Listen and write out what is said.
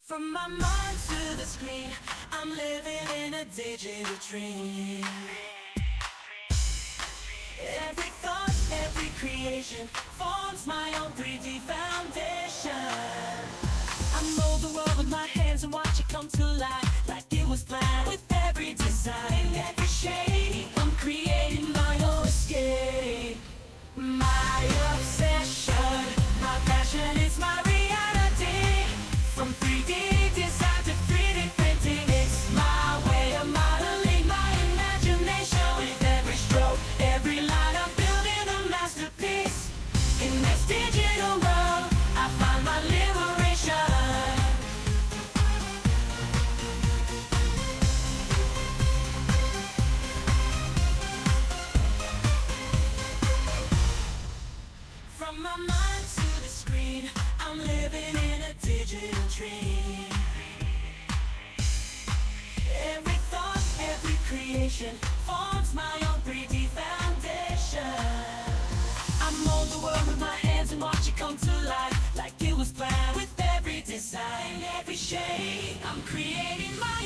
From my mind to the screen, I'm living in a digital dream. Every thought, every creation forms my own 3D foundation. I mold the world with my hands and watch it come to life like it was planned. With every design, every shade, I'm creating my own escape. My obsession, my passion is my reality. From 3D design to 3D printing, it's my way of modeling my imagination. With every stroke, every line, I'm building a masterpiece. In this digital world, I find my liberation. From my mind to the screen, I'm living in a digital dream. Every thought, every creation forms my own 3D foundation. I mold the world with my hands and watch it come to life like it was planned. With every design, every shade, I'm creating my